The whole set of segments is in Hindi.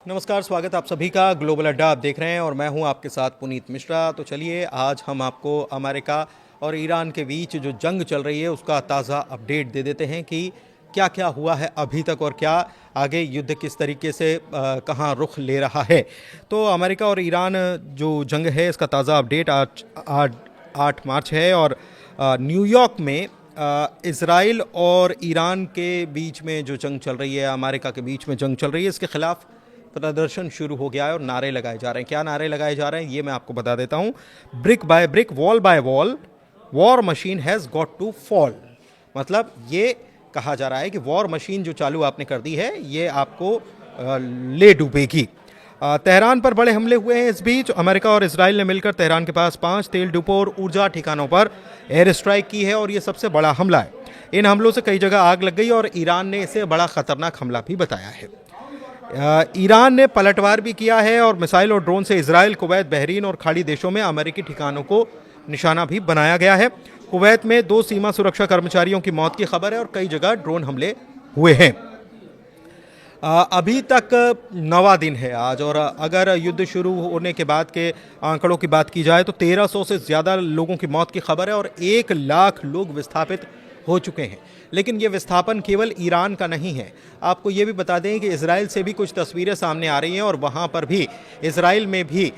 नमस्कार, स्वागत आप सभी का ग्लोबल अड्डा आप देख रहे हैं और मैं हूं आपके साथ पुनीत मिश्रा। तो चलिए आज हम आपको अमेरिका और ईरान के बीच जो जंग चल रही है उसका ताज़ा अपडेट दे देते हैं कि क्या क्या हुआ है अभी तक और क्या आगे युद्ध किस तरीके से कहां रुख ले रहा है। तो अमेरिका और ईरान जो जंग है इसका ताज़ा अपडेट आज 8 मार्च है और न्यूयॉर्क में इज़राइल और ईरान के बीच में जो जंग चल रही है, अमेरिका के बीच में जंग चल रही है, इसके खिलाफ प्रदर्शन शुरू हो गया है और नारे लगाए जा रहे हैं। क्या नारे लगाए जा रहे हैं ये मैं आपको बता देता हूं। Brick by brick, wall by wall, war machine has got to fall. मतलब ये कहा जा रहा है कि वॉर मशीन जो चालू आपने कर दी है ये आपको ले डूबेगी। तेहरान पर बड़े हमले हुए हैं। इस बीच अमेरिका और इजराइल ने मिलकर तेहरान के पास 5 तेल डिपो और ऊर्जा ठिकानों पर एयर स्ट्राइक की है और ये सबसे बड़ा हमला है। इन हमलों से कई जगह आग लग गई और ईरान ने इसे बड़ा खतरनाक हमला भी बताया है। ईरान ने पलटवार भी किया है और मिसाइल और ड्रोन से इजराइल, कुवैत, बहरीन और खाड़ी देशों में अमेरिकी ठिकानों को निशाना भी बनाया गया है। कुवैत में 2 सीमा सुरक्षा कर्मचारियों की मौत की खबर है और कई जगह ड्रोन हमले हुए हैं। अभी तक 9वां दिन है आज और अगर युद्ध शुरू होने के बाद के आंकड़ों की बात की जाए तो 1300 से ज़्यादा लोगों की मौत की खबर है और 1 लाख लोग विस्थापित हो चुके हैं। लेकिन ये विस्थापन केवल ईरान का नहीं है। आपको ये भी बता दें कि इजराइल से भी कुछ तस्वीरें सामने आ रही हैं और वहाँ पर भी इजराइल में भी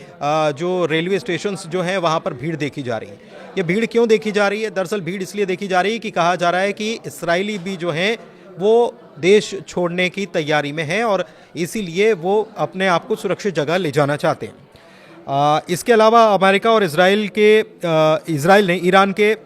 जो रेलवे स्टेशंस जो हैं वहाँ पर भीड़ देखी जा रही है। ये भीड़ क्यों देखी जा रही है? दरअसल भीड़ इसलिए देखी जा रही है कि कहा जा रहा है कि इसराइली भी जो हैं वो देश छोड़ने की तैयारी में हैं और इसीलिए वो अपने आप को सुरक्षित जगह ले जाना चाहते हैं। इसके अलावा अमेरिका और इजराइल ने ईरान के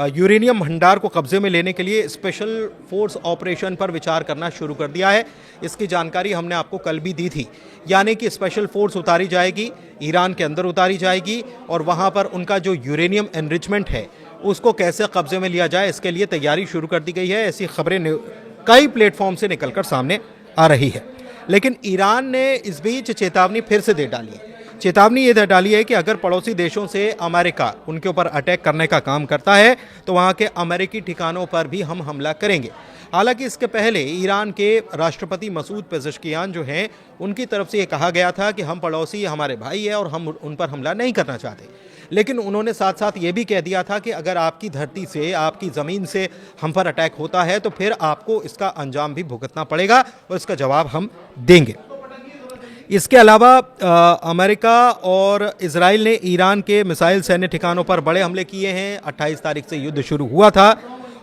यूरेनियम भंडार को कब्जे में लेने के लिए स्पेशल फोर्स ऑपरेशन पर विचार करना शुरू कर दिया है। इसकी जानकारी हमने आपको कल भी दी थी। यानी कि स्पेशल फोर्स उतारी जाएगी, ईरान के अंदर उतारी जाएगी और वहाँ पर उनका जो यूरेनियम एनरिचमेंट है उसको कैसे कब्जे में लिया जाए इसके लिए तैयारी शुरू कर दी गई है। ऐसी खबरें कई प्लेटफॉर्म से निकलकर सामने आ रही है। लेकिन ईरान ने इस बीच चेतावनी फिर से दे डाली है। चेतावनी ये दे डाली है कि अगर पड़ोसी देशों से अमेरिका उनके ऊपर अटैक करने का काम करता है तो वहाँ के अमेरिकी ठिकानों पर भी हम हमला करेंगे। हालांकि इसके पहले ईरान के राष्ट्रपति मसूद पेज़ेश्कियान जो हैं उनकी तरफ से ये कहा गया था कि हम पड़ोसी हमारे भाई है और हम उन पर हमला नहीं करना चाहते। लेकिन उन्होंने साथ साथ ये भी कह दिया था कि अगर आपकी धरती से, आपकी ज़मीन से हम पर अटैक होता है तो फिर आपको इसका अंजाम भी भुगतना पड़ेगा और इसका जवाब हम देंगे। इसके अलावा अमेरिका और इजराइल ने ईरान के मिसाइल सैन्य ठिकानों पर बड़े हमले किए हैं। 28 तारीख से युद्ध शुरू हुआ था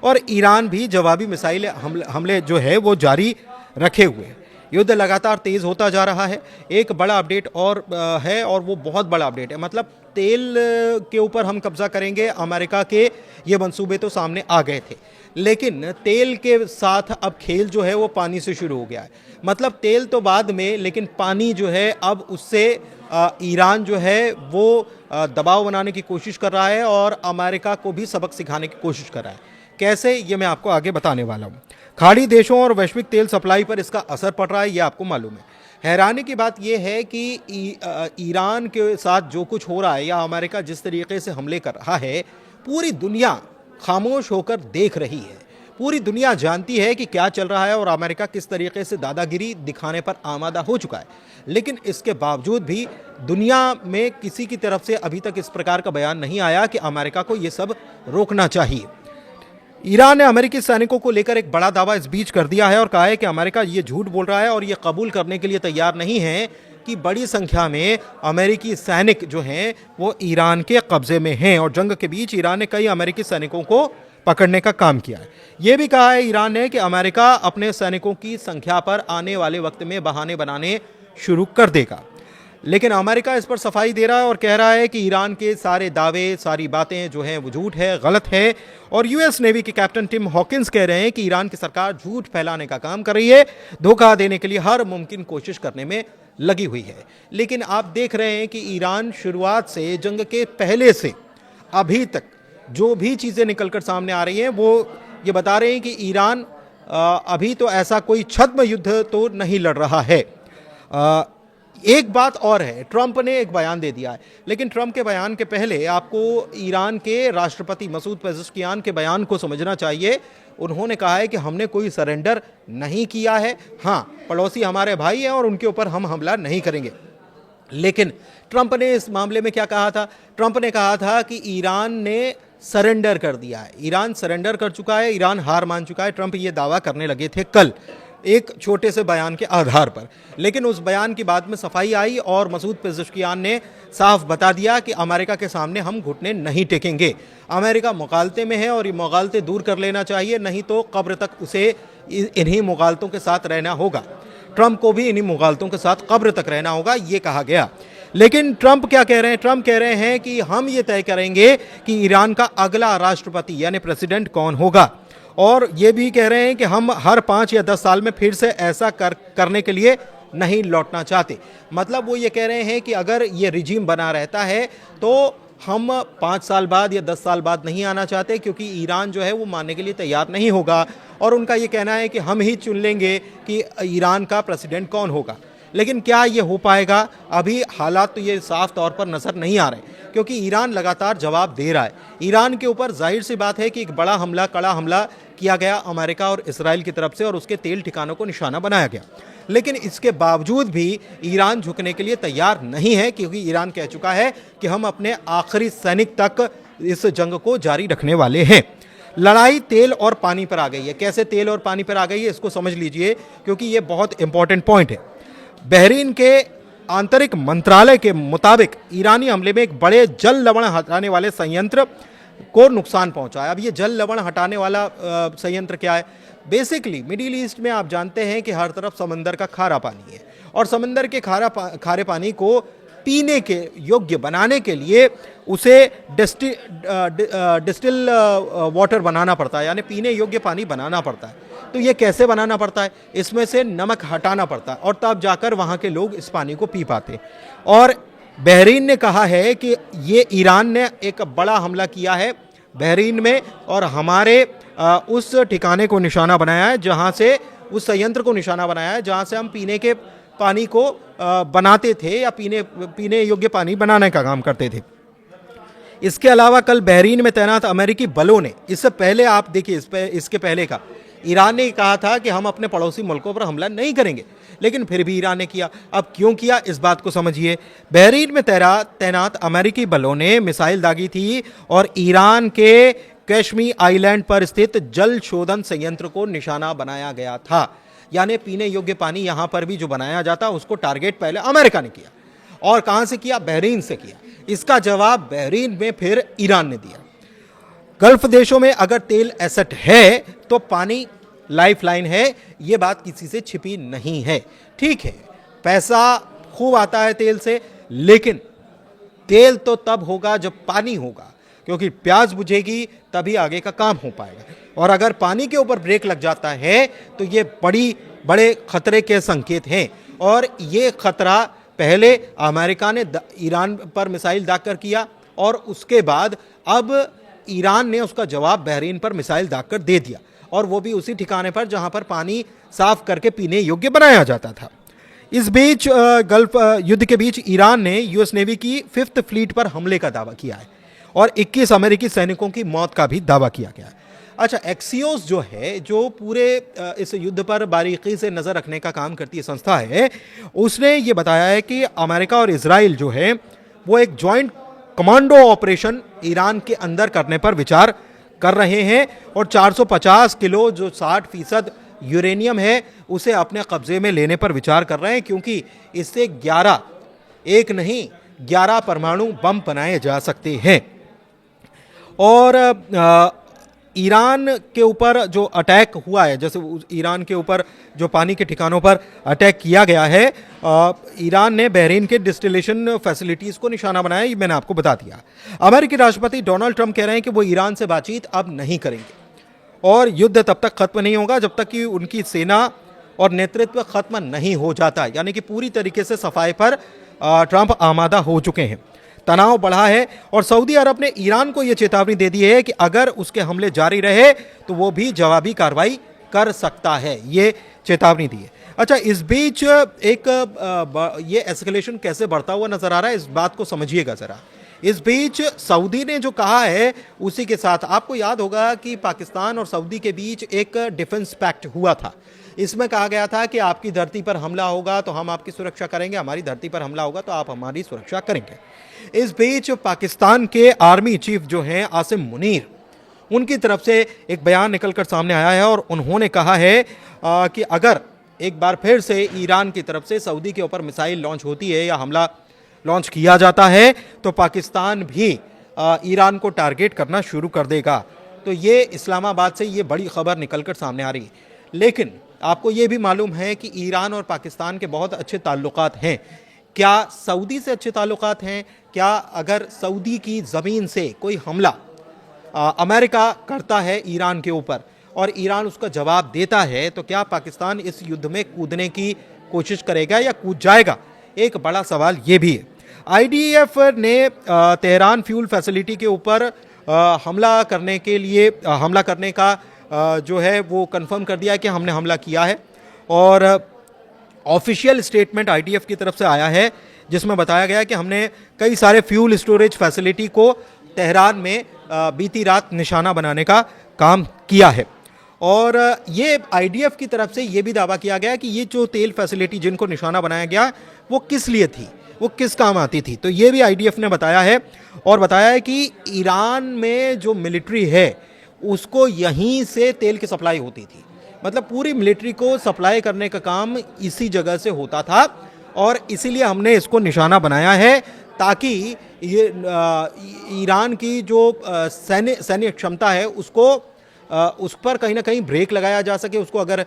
और ईरान भी जवाबी मिसाइल हमले जो है वो जारी रखे हुए हैं। युद्ध लगातार तेज़ होता जा रहा है। एक बड़ा अपडेट और है और वो बहुत बड़ा अपडेट है। मतलब तेल के ऊपर हम कब्जा करेंगे, अमेरिका के ये मंसूबे तो सामने आ गए थे, लेकिन तेल के साथ अब खेल जो है वो पानी से शुरू हो गया है। मतलब तेल तो बाद में, लेकिन पानी जो है अब उससे ईरान जो है वो दबाव बनाने की कोशिश कर रहा है और अमेरिका को भी सबक सिखाने की कोशिश कर रहा है। कैसे, ये मैं आपको आगे बताने वाला हूँ। खाड़ी देशों और वैश्विक तेल सप्लाई पर इसका असर पड़ रहा है, ये आपको मालूम है। हैरानी की बात यह है कि ईरान के साथ जो कुछ हो रहा है या अमेरिका जिस तरीके से हमले कर रहा है, पूरी दुनिया खामोश होकर देख रही है। पूरी दुनिया जानती है कि क्या चल रहा है और अमेरिका किस तरीके से दादागिरी दिखाने पर आमादा हो चुका है। लेकिन इसके बावजूद भी दुनिया में किसी की तरफ से अभी तक इस प्रकार का बयान नहीं आया कि अमेरिका को ये सब रोकना चाहिए। ईरान ने अमेरिकी सैनिकों को लेकर एक बड़ा दावा इस बीच कर दिया है और कहा है कि अमेरिका ये झूठ बोल रहा है और ये कबूल करने के लिए तैयार नहीं है कि बड़ी संख्या में अमेरिकी सैनिक जो हैं वो ईरान के कब्जे में हैं और जंग के बीच ईरान ने कई अमेरिकी सैनिकों को पकड़ने का काम किया है। ये भी कहा है ईरान ने कि अमेरिका अपने सैनिकों की संख्या पर आने वाले वक्त में बहाने बनाने शुरू कर देगा। लेकिन अमेरिका इस पर सफाई दे रहा है और कह रहा है कि ईरान के सारे दावे, सारी बातें जो हैं वो झूठ है, गलत है। और यूएस नेवी के कैप्टन टिम हॉकिंस कह रहे हैं कि ईरान की सरकार झूठ फैलाने का काम कर रही है, धोखा देने के लिए हर मुमकिन कोशिश करने में लगी हुई है। लेकिन आप देख रहे हैं कि ईरान शुरुआत से, जंग के पहले से अभी तक जो भी चीज़ें निकलकर सामने आ रही हैं वो ये बता रहे हैं कि ईरान अभी तो ऐसा कोई छद्म युद्ध तो नहीं लड़ रहा है। एक बात और है, ट्रंप ने एक बयान दे दिया है, लेकिन ट्रंप के बयान के पहले आपको ईरान के राष्ट्रपति मसूद पेज़ेश्कियान के बयान को समझना चाहिए। उन्होंने कहा है कि हमने कोई सरेंडर नहीं किया है, हाँ पड़ोसी हमारे भाई हैं और उनके ऊपर हम हमला नहीं करेंगे। लेकिन ट्रंप ने इस मामले में क्या कहा था? ट्रंप ने कहा था कि ईरान ने सरेंडर कर दिया है, ईरान सरेंडर कर चुका है, ईरान हार मान चुका है। ट्रंप ये दावा करने लगे थे कल एक छोटे से बयान के आधार पर, लेकिन उस बयान की बाद में सफाई आई और मसूद पेज़ेश्कियान ने साफ बता दिया कि अमेरिका के सामने हम घुटने नहीं टेकेंगे। अमेरिका मुगालते में है और ये मुगालते दूर कर लेना चाहिए, नहीं तो कब्र तक उसे इन्हीं मुगालतों के साथ रहना होगा। ट्रंप को भी इन्हीं मुगालतों के साथ कब्र तक रहना होगा, ये कहा गया। लेकिन ट्रंप क्या कह रहे हैं? ट्रंप कह रहे हैं कि हम ये तय करेंगे कि ईरान का अगला राष्ट्रपति यानी प्रेसिडेंट कौन होगा, और ये भी कह रहे हैं कि हम हर 5 या 10 साल में फिर से ऐसा करने के लिए नहीं लौटना चाहते। मतलब वो ये कह रहे हैं कि अगर ये रिजीम बना रहता है तो हम 5 साल बाद या 10 साल बाद नहीं आना चाहते, क्योंकि ईरान जो है वो मानने के लिए तैयार नहीं होगा। और उनका ये कहना है कि हम ही चुन लेंगे कि ईरान का प्रेसिडेंट कौन होगा। लेकिन क्या ये हो पाएगा? अभी हालात तो ये साफ तौर पर नज़र नहीं आ रहे, क्योंकि ईरान लगातार जवाब दे रहा है। ईरान के ऊपर जाहिर सी बात है कि एक बड़ा हमला, कड़ा हमला किया गया अमेरिका और इसराइल की तरफ से, और उसके तेल ठिकानों को निशाना बनाया गया। लेकिन इसके बावजूद भी ईरान झुकने के लिए तैयार नहीं है, क्योंकि ईरान कह चुका है कि हम अपने आखिरी सैनिक तक इस जंग को जारी रखने वाले हैं। लड़ाई तेल और पानी पर आ गई है। कैसे तेल और पानी पर आ गई है इसको समझ लीजिए, क्योंकि ये बहुत इंपॉर्टेंट पॉइंट है। बहरीन के आंतरिक मंत्रालय के मुताबिक ईरानी हमले में एक बड़े जल लवण हटाने वाले संयंत्र को नुकसान पहुंचा है। अब ये जल लवण हटाने वाला संयंत्र क्या है? बेसिकली मिडिल ईस्ट में आप जानते हैं कि हर तरफ समंदर का खारा पानी है, और समंदर के खारे पानी को पीने के योग्य बनाने के लिए उसे डिस्टिल वाटर बनाना पड़ता है, यानी पीने योग्य पानी बनाना पड़ता है। तो ये कैसे बनाना पड़ता है? इसमें से नमक हटाना पड़ता है, और तब जाकर वहाँ के लोग इस पानी को पी पाते। और बहरीन ने कहा है कि ये ईरान ने एक बड़ा हमला किया है बहरीन में, और हमारे उस ठिकाने को निशाना बनाया है, जहाँ से उस संयंत्र को निशाना बनाया है जहाँ से हम पीने के पानी को बनाते थे या पीने योग्य पानी बनाने का काम करते थे। इसके अलावा कल बहरीन में तैनात अमेरिकी बलों ने, इससे पहले आप देखिए इसके पहले का ईरान ने कहा था कि हम अपने पड़ोसी मुल्कों पर हमला नहीं करेंगे, लेकिन फिर भी ईरान ने किया। अब क्यों किया इस बात को समझिए। बहरीन में तैनात अमेरिकी बलों ने मिसाइल दागी थी और ईरान के कश्मीर आइलैंड पर स्थित जल शोधन संयंत्र को निशाना बनाया गया था। यानी पीने योग्य पानी यहां पर भी जो बनाया जाता उसको टारगेट पहले अमेरिका ने किया। और कहां से किया? बहरीन से किया। इसका जवाब बहरीन में फिर ईरान ने दिया। गल्फ देशों में अगर तेल एसेट है तो पानी लाइफलाइन है, यह बात किसी से छिपी नहीं है। ठीक है, पैसा खूब आता है तेल से, लेकिन तेल तो तब होगा जब पानी होगा, क्योंकि प्यास बुझेगी तभी आगे का काम हो पाएगा। और अगर पानी के ऊपर ब्रेक लग जाता है तो ये बड़े खतरे के संकेत हैं। और ये खतरा पहले अमेरिका ने ईरान पर मिसाइल दागकर किया, और उसके बाद अब ईरान ने उसका जवाब बहरीन पर मिसाइल दागकर दे दिया, और वो भी उसी ठिकाने पर जहां पर पानी साफ करके पीने योग्य बनाया जाता था। इस बीच गल्फ युद्ध के बीच ईरान ने यूएस नेवी की 5th फ्लीट पर हमले का दावा किया है, और 21 अमेरिकी सैनिकों की मौत का भी दावा किया गया है। अच्छा, एक्सियोस जो है, जो पूरे इस युद्ध पर बारीकी से नज़र रखने का काम करती है संस्था है, उसने ये बताया है कि अमेरिका और इजराइल जो है वो एक जॉइंट कमांडो ऑपरेशन ईरान के अंदर करने पर विचार कर रहे हैं, और 450 किलो जो 60% यूरेनियम है उसे अपने कब्जे में लेने पर विचार कर रहे हैं, क्योंकि इससे 11 परमाणु बम बनाए जा सकते हैं। और ईरान के ऊपर जो अटैक हुआ है, जैसे ईरान के ऊपर जो पानी के ठिकानों पर अटैक किया गया है, ईरान ने बहरीन के डिस्टिलेशन फैसिलिटीज़ को निशाना बनाया, ये मैंने आपको बता दिया। अमेरिकी राष्ट्रपति डोनाल्ड ट्रंप कह रहे हैं कि वो ईरान से बातचीत अब नहीं करेंगे, और युद्ध तब तक खत्म नहीं होगा जब तक कि उनकी सेना और नेतृत्व खत्म नहीं हो जाता। यानी कि पूरी तरीके से सफाई पर ट्रंप आमादा हो चुके हैं। तनाव बढ़ा है, और सऊदी अरब ने ईरान को यह चेतावनी दे दी है कि अगर उसके हमले जारी रहे तो वो भी जवाबी कार्रवाई कर सकता है, ये चेतावनी दी है। अच्छा, इस बीच एक ये एस्केलेशन कैसे बढ़ता हुआ नजर आ रहा है, इस बात को समझिएगा जरा। इस बीच सऊदी ने जो कहा है उसी के साथ आपको याद होगा कि पाकिस्तान और सऊदी के बीच एक डिफेंस पैक्ट हुआ था। इसमें कहा गया था कि आपकी धरती पर हमला होगा तो हम आपकी सुरक्षा करेंगे, हमारी धरती पर हमला होगा तो आप हमारी सुरक्षा करेंगे। इस बीच पाकिस्तान के आर्मी चीफ जो हैं आसिम मुनीर, उनकी तरफ से एक बयान निकलकर सामने आया है और उन्होंने कहा है कि अगर एक बार फिर से ईरान की तरफ से सऊदी के ऊपर मिसाइल लॉन्च होती है या हमला लॉन्च किया जाता है तो पाकिस्तान भी ईरान को टारगेट करना शुरू कर देगा। तो ये इस्लामाबाद से ये बड़ी खबर निकलकर सामने आ रही है। लेकिन आपको ये भी मालूम है कि ईरान और पाकिस्तान के बहुत अच्छे ताल्लुकात हैं। क्या सऊदी से अच्छे ताल्लुकात हैं? क्या अगर सऊदी की ज़मीन से कोई हमला अमेरिका करता है ईरान के ऊपर और ईरान उसका जवाब देता है तो क्या पाकिस्तान इस युद्ध में कूदने की कोशिश करेगा या कूद जाएगा? एक बड़ा सवाल ये भी है। आईडीएफ ने तेहरान फ्यूल फैसिलिटी के ऊपर हमला करने का जो है वो कंफर्म कर दिया है कि हमने हमला किया है और ऑफिशियल स्टेटमेंट आईडीएफ की तरफ से आया है जिसमें बताया गया कि हमने कई सारे फ्यूल स्टोरेज फैसिलिटी को तेहरान में बीती रात निशाना बनाने का काम किया है। और ये आईडीएफ की तरफ से ये भी दावा किया गया कि ये जो तेल फैसिलिटी जिनको निशाना बनाया गया वो किस लिए थी, वो किस काम आती थी। तो ये भी आईडीएफ ने बताया है और बताया है कि ईरान में जो मिलिट्री है उसको यहीं से तेल की सप्लाई होती थी। मतलब पूरी मिलिट्री को सप्लाई करने का काम इसी जगह से होता था और इसीलिए हमने इसको निशाना बनाया है ताकि ये ईरान की जो सैन्य क्षमता है उसको उस पर कहीं ना कहीं ब्रेक लगाया जा सके। उसको अगर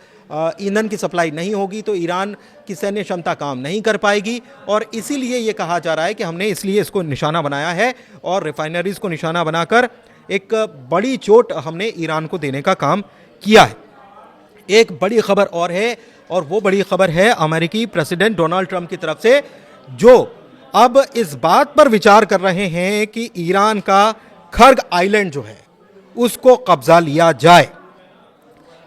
ईंधन की सप्लाई नहीं होगी तो ईरान की सैन्य क्षमता काम नहीं कर पाएगी और इसीलिए ये कहा जा रहा है कि हमने इसलिए इसको निशाना बनाया है और रिफाइनरीज को निशाना बनाकर एक बड़ी चोट हमने ईरान को देने का काम किया है। एक बड़ी खबर और है और वो बड़ी खबर है अमेरिकी प्रेसिडेंट डोनाल्ड ट्रंप की तरफ से, जो अब इस बात पर विचार कर रहे हैं कि ईरान का खर्ग आइलैंड जो है उसको कब्जा लिया जाए।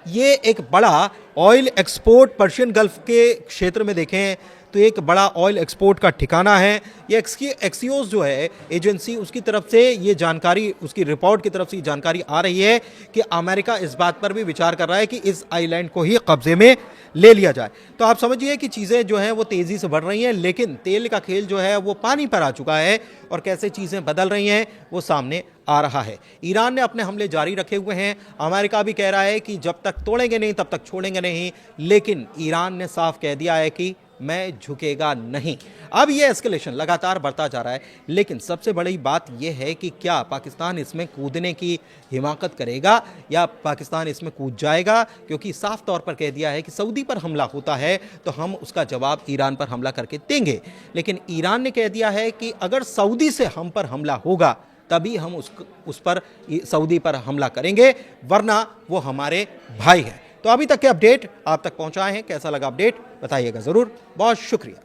ये एक बड़ा ऑयल एक्सपोर्ट पर्शियन गल्फ के क्षेत्र में देखें तो एक बड़ा ऑयल एक्सपोर्ट का ठिकाना है। ये एक्सियोस जो है एजेंसी, उसकी तरफ से ये जानकारी, उसकी रिपोर्ट की तरफ से ये जानकारी आ रही है कि अमेरिका इस बात पर भी विचार कर रहा है कि इस आइलैंड को ही कब्जे में ले लिया जाए। तो आप समझिए कि चीज़ें जो हैं वो तेज़ी से बढ़ रही हैं, लेकिन तेल का खेल जो है वो पानी पर आ चुका है और कैसे चीज़ें बदल रही हैं वो सामने आ रहा है। ईरान ने अपने हमले जारी रखे हुए हैं। अमेरिका भी कह रहा है कि जब तक तोड़ेंगे नहीं तब तक छोड़ेंगे नहीं, लेकिन ईरान ने साफ कह दिया है कि मैं झुकेगा नहीं। अब ये एस्केलेशन लगातार बढ़ता जा रहा है, लेकिन सबसे बड़ी बात यह है कि क्या पाकिस्तान इसमें कूदने की हिमाकत करेगा या पाकिस्तान इसमें कूद जाएगा, क्योंकि साफ तौर पर कह दिया है कि सऊदी पर हमला होता है तो हम उसका जवाब ईरान पर हमला करके देंगे। लेकिन ईरान ने कह दिया है कि अगर सऊदी से हम पर हमला होगा तभी हम उस पर सऊदी पर हमला करेंगे, वरना वो हमारे भाई है। तो अभी तक के अपडेट आप तक पहुंचाए हैं। कैसा लगा अपडेट बताइएगा ज़रूर। बहुत शुक्रिया।